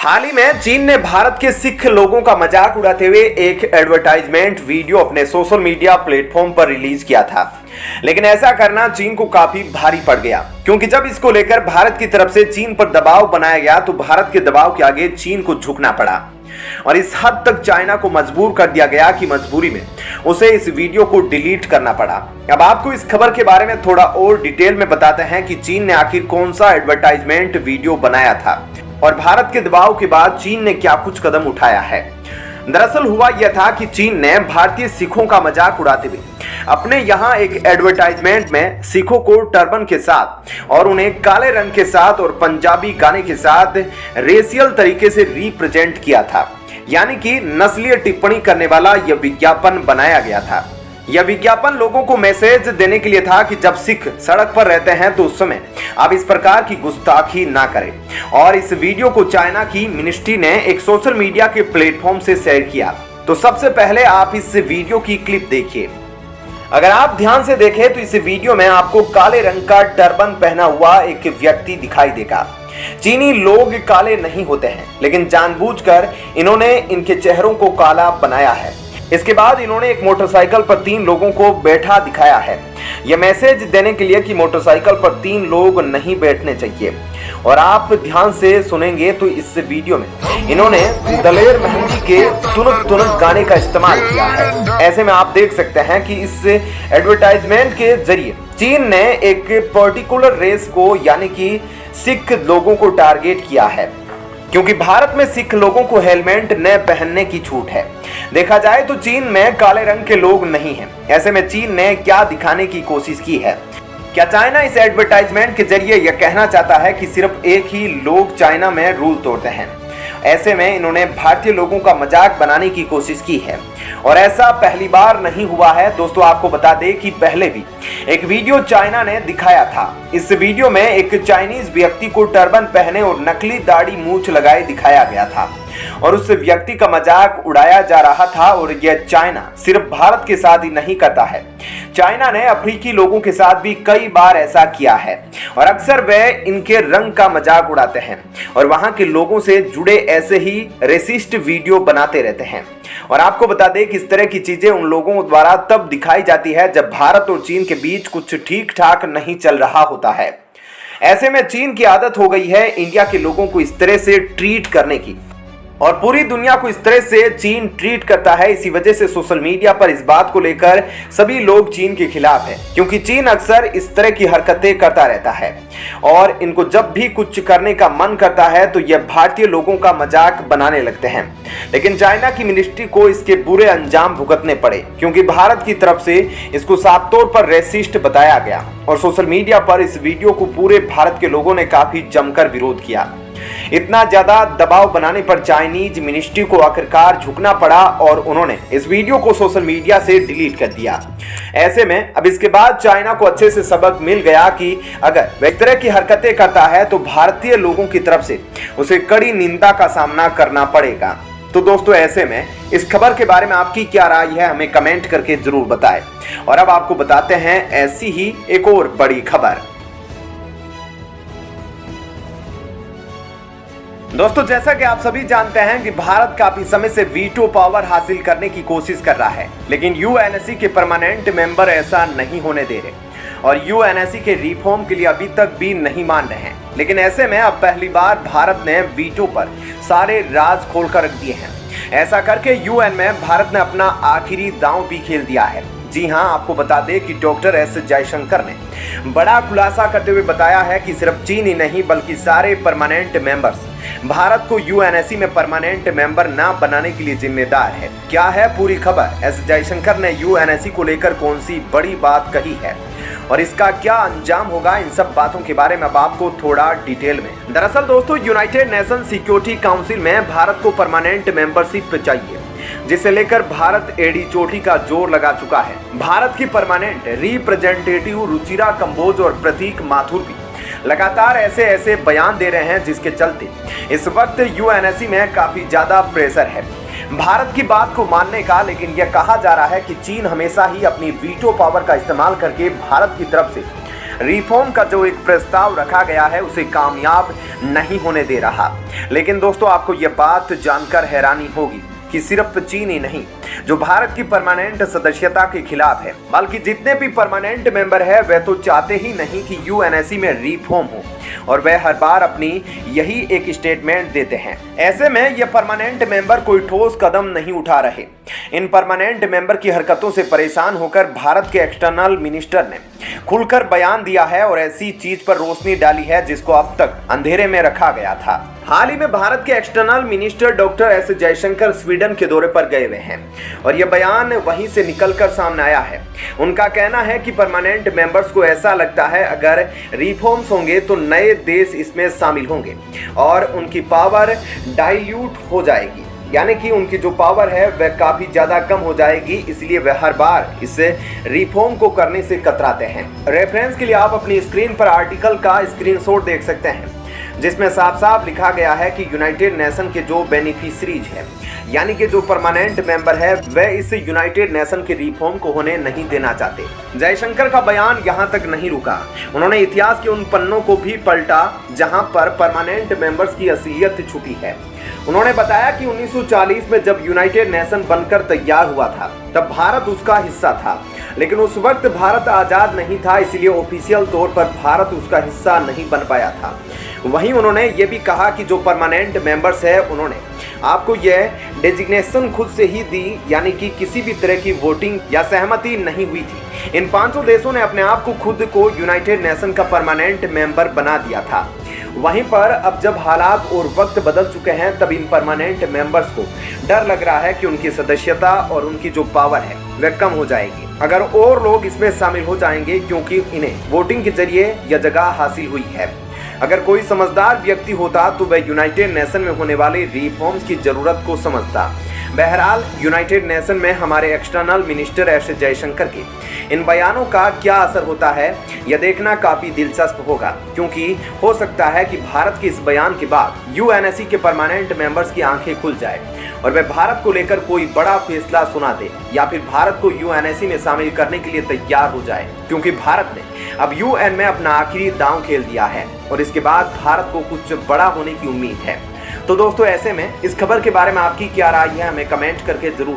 हाल ही में चीन ने भारत के सिख लोगों का मजाक उड़ाते हुए एक एडवर्टाइजमेंट वीडियो अपने सोशल मीडिया प्लेटफॉर्म पर रिलीज किया था। लेकिन ऐसा करना चीन को काफी भारी पड़ गया, क्योंकि जब इसको लेकर भारत की तरफ से चीन पर दबाव बनाया गया तो भारत के दबाव के आगे चीन को झुकना पड़ा और इस हद तक चाइना को मजबूर कर दिया गया कि मजबूरी में उसे इस वीडियो को डिलीट करना पड़ा। अब आपको इस खबर के बारे में थोड़ा और डिटेल में बताते हैं कि चीन ने आखिर कौन सा एडवर्टाइजमेंट वीडियो बनाया था और भारत के दबाव के बाद चीन ने क्या कुछ कदम उठाया है। दरअसल हुआ यह था कि चीन ने भारतीय सिखों का मजाक उड़ाते हुए अपने यहाँ एक एडवर्टाइजमेंट में सिखों को टर्बन के साथ और उन्हें काले रंग के साथ और पंजाबी गाने के साथ रेशियल तरीके से रिप्रेजेंट किया था, यानी कि नस्लीय टिप्पणी करने वाला यह विज्ञापन बनाया गया था। यह विज्ञापन लोगों को मैसेज देने के लिए था कि जब सिख सड़क पर रहते हैं तो उस समय आप इस प्रकार की गुस्ताखी ना करें। और इस वीडियो को चाइना की मिनिस्ट्री ने एक सोशल मीडिया के प्लेटफॉर्म से शेयर किया। तो सबसे पहले आप इस वीडियो की क्लिप देखिए। अगर आप ध्यान से देखें तो इस वीडियो में आपको काले रंग का टर्बन पहना हुआ एक व्यक्ति दिखाई देगा। चीनी लोग काले नहीं होते हैं, लेकिन जानबूझकर इन्होंने इनके चेहरों को काला बनाया है। इसके बाद इन्होंने एक मोटरसाइकिल पर 3 लोगों को बैठा दिखाया है, यह मैसेज देने के लिए कि मोटरसाइकिल पर 3 लोग नहीं बैठने चाहिए। और आप ध्यान से सुनेंगे तो इस वीडियो में इन्होंने दलेर मेहंदी के तुनक तुनक गाने का इस्तेमाल किया है। ऐसे में आप देख सकते हैं कि इस एडवर्टाइजमेंट के जरिए चीन ने एक पर्टिकुलर रेस को यानी कि सिख लोगों को टारगेट किया है, क्योंकि भारत में सिख लोगों को हेलमेट न पहनने की छूट है। देखा जाए तो चीन में काले रंग के लोग नहीं हैं। ऐसे में चीन ने क्या दिखाने की कोशिश की है? क्या चाइना इस एडवर्टाइजमेंट के जरिए यह कहना चाहता है कि सिर्फ एक ही लोग चाइना में रूल तोड़ते हैं? ऐसे में इन्होंने भारतीय लोगों का मजाक बनाने की कोशिश की है और ऐसा पहली बार नहीं हुआ है। दोस्तों आपको बता दें कि पहले भी एक वीडियो चाइना ने दिखाया था। इस वीडियो में एक चाइनीज व्यक्ति को टर्बन पहने और नकली दाढ़ी मूंछ लगाए दिखाया गया था और उस व्यक्ति का मजाक उड़ाया जा रहा था। और यह चाइना सिर्फ भारत के साथ ही नहीं करता है, चाइना ने अफ्रीकी लोगों के साथ भी कई बार ऐसा किया है और अक्सर वे इनके रंग का मजाक उड़ाते हैं और वहां के लोगों से जुड़े ऐसे ही रेसिस्ट वीडियो बनाते रहते हैं। और आपको बता दें कि इस तरह की चीजें उन लोगों द्वारा तब दिखाई जाती है जब भारत और चीन के बीच कुछ ठीक ठाक नहीं चल रहा होता है। ऐसे में चीन की आदत हो गई है इंडिया के लोगों को इस तरह से ट्रीट करने की और पूरी दुनिया को इस तरह से चीन ट्रीट करता है। इसी वजह से सोशल मीडिया पर इस बात को लेकर सभी लोग चीन के खिलाफ हैं, क्योंकि चीन अक्सर इस तरह की हरकतें करता रहता है और इनको जब भी कुछ करने का मन करता है तो यह भारतीय लोगों का मजाक बनाने लगते हैं। लेकिन चाइना की मिनिस्ट्री को इसके बुरे अंजाम भुगतने पड़े, क्योंकि भारत की तरफ से इसको साफ तौर पर रेसिस्ट बताया गया और सोशल मीडिया पर इस वीडियो को पूरे भारत के लोगों ने काफी जमकर विरोध किया। इतना ज्यादा दबाव बनाने पर चाइनीज मिनिस्ट्री को आखिरकार झुकना पड़ा और उन्होंने इस वीडियो को सोशल मीडिया से डिलीट कर दिया। ऐसे में अब इसके बाद चाइना को अच्छे से सबक मिल गया कि अगर वह इस तरह की हरकतें करता है तो भारतीय लोगों की तरफ से उसे कड़ी निंदा का सामना करना पड़ेगा। तो दोस्तों ऐसे में इस खबर के बारे में आपकी क्या राय है, हमें कमेंट करके जरूर बताएं। और अब आपको बताते हैं ऐसी ही एक और बड़ी खबर। दोस्तों जैसा कि आप सभी जानते हैं कि भारत काफी समय से वीटो पावर हासिल करने की कोशिश कर रहा है, लेकिन यूएनएससी के परमानेंट मेंबर ऐसा नहीं होने दे रहे और यूएनएससी के रिफॉर्म के लिए अभी तक भी नहीं मान रहे हैं। लेकिन ऐसे में अब पहली बार भारत ने वीटो पर सारे राज खोलकर रख दिए हैं। ऐसा करके यूएन में भारत ने अपना आखिरी दांव भी खेल दिया है। जी हां, आपको बता दें कि डॉक्टर एस जयशंकर ने बड़ा खुलासा करते हुए बताया है कि सिर्फ चीन ही नहीं बल्कि सारे परमानेंट मेंबर्स भारत को यूएनएससी में परमानेंट मेंबर ना बनाने के लिए जिम्मेदार है। क्या है पूरी खबर? एस जयशंकर ने यूएनएससी को लेकर कौन सी बड़ी बात कही है और इसका क्या अंजाम होगा, इन सब बातों के बारे में अब आपको थोड़ा डिटेल में। दरअसल दोस्तों यूनाइटेड नेशन सिक्योरिटी काउंसिल में भारत को परमानेंट मेंबरशिप चाहिए, जिसे लेकर भारत एड़ी चोटी का जोर लगा चुका है। भारत की परमानेंट रिप्रेजेंटेटिव रुचिरा कंबोज और प्रतीक माथुर भी लगातार ऐसे बयान दे रहे हैं, जिसके चलते इस वक्त यूएनएससी में काफी ज्यादा प्रेशर है भारत की बात को मानने का। लेकिन यह कहा जा रहा है कि चीन हमेशा ही अपनी वीटो पावर का इस्तेमाल करके भारत की तरफ से रिफॉर्म का जो एक प्रस्ताव रखा गया है उसे कामयाब नहीं होने दे रहा। लेकिन दोस्तों, आपको यह बात जानकर हैरानी होगी कि सिर्फ चीन ही नहीं जो भारत की परमानेंट सदस्यता के खिलाफ है, बल्कि जितने भी परमानेंट मेंबर है वे तो चाहते ही नहीं कि यूएनएससी में रिफॉर्म हो, और वे हर बार अपनी यही एक स्टेटमेंट देते हैं। ऐसे में ये परमानेंट मेंबर कोई ठोस कदम नहीं उठा रहे। इन परमानेंट मेंबर की हरकतों से परेशान होकर भारत के एक्सटर्नल मिनिस्टर ने खुलकर बयान दिया है और ऐसी चीज पर रोशनी डाली है जिसको अब तक अंधेरे में रखा गया था। हाल ही में भारत के external minister doctor S Jaishankar Sweden के दौरे पर गए हुए हैं और यह बयान वहीं से निकलकर सामने आया है। उनका कहना है कि परमानेंट मेंबर्स को ऐसा लगता है अगर रिफॉर्म्स होंगे तो नए देश इसमें शामिल होंगे और उनकी पावर डाइल्यूट हो जाएगी, यानी कि उनकी जो पावर है वह काफी ज्यादा कम हो जाएगी, इसलिए वह हर बार इस रिफॉर्म को करने से कतराते हैं। रेफरेंस के लिए आप अपनी स्क्रीन पर आर्टिकल का स्क्रीनशॉट देख सकते हैं जिसमें साफ साफ लिखा गया है कि यूनाइटेड नेशन के जो बेनिफिशरीज है, यानी कि जो परमानेंट मेंबर है, वह इस यूनाइटेड नेशन के रिफॉर्म को होने नहीं देना चाहते। जयशंकर का बयान यहाँ तक नहीं रुका, उन्होंने इतिहास के उन पन्नों को भी पलटा जहां पर परमानेंट मेंबर्स की असलियत छुपी है। उन्होंने बताया कि 1940 में जब यूनाइटेड नेशन बनकर तैयार हुआ था तब भारत उसका हिस्सा था, लेकिन उस वक्त भारत आजाद नहीं था, इसलिए ऑफिशियल तौर पर भारत उसका हिस्सा नहीं बन पाया था। वहीं उन्होंने ये भी कहा कि जो परमानेंट मेंबर्स है उन्होंने आपको यह डेजिग्नेशन खुद से ही दी, यानी कि किसी भी तरह की वोटिंग या सहमति नहीं हुई थी। इन 500 देशों ने अपने आप को खुद को यूनाइटेड नेशन का परमानेंट मेंबर बना दिया था। वहीं पर अब जब हालात और वक्त बदल चुके हैं तब इन परमानेंट मेंबर्स को डर लग रहा है कि उनकी सदस्यता और उनकी जो पावर है वह कम हो जाएगी अगर और लोग इसमें शामिल हो जाएंगे, क्योंकि इन्हें वोटिंग के जरिए यह जगह हासिल हुई है। अगर कोई समझदार व्यक्ति होता तो वह यूनाइटेड नेशन में होने वाले रिफॉर्म्स की जरूरत को समझता। बहरहाल यूनाइटेड नेशन में हमारे एक्सटर्नल मिनिस्टर एस जयशंकर के इन बयानों का क्या असर होता है यह देखना काफी दिलचस्प होगा, क्योंकि हो सकता है कि भारत के इस बयान के बाद यूएनएससी के परमानेंट मेंबर्स की आंखें खुल जाए और वे भारत को लेकर कोई बड़ा फैसला सुना दे या फिर भारत को यूएनएससी में शामिल करने के लिए तैयार हो जाए, क्योंकि भारत ने अब यूएन में अपना आखिरी दांव खेल दिया है और इसके बाद भारत को कुछ बड़ा होने की उम्मीद है। तो दोस्तों, ऐसे में इस खबर के बारे में आपकी क्या राय है हमें कमेंट करके जरूर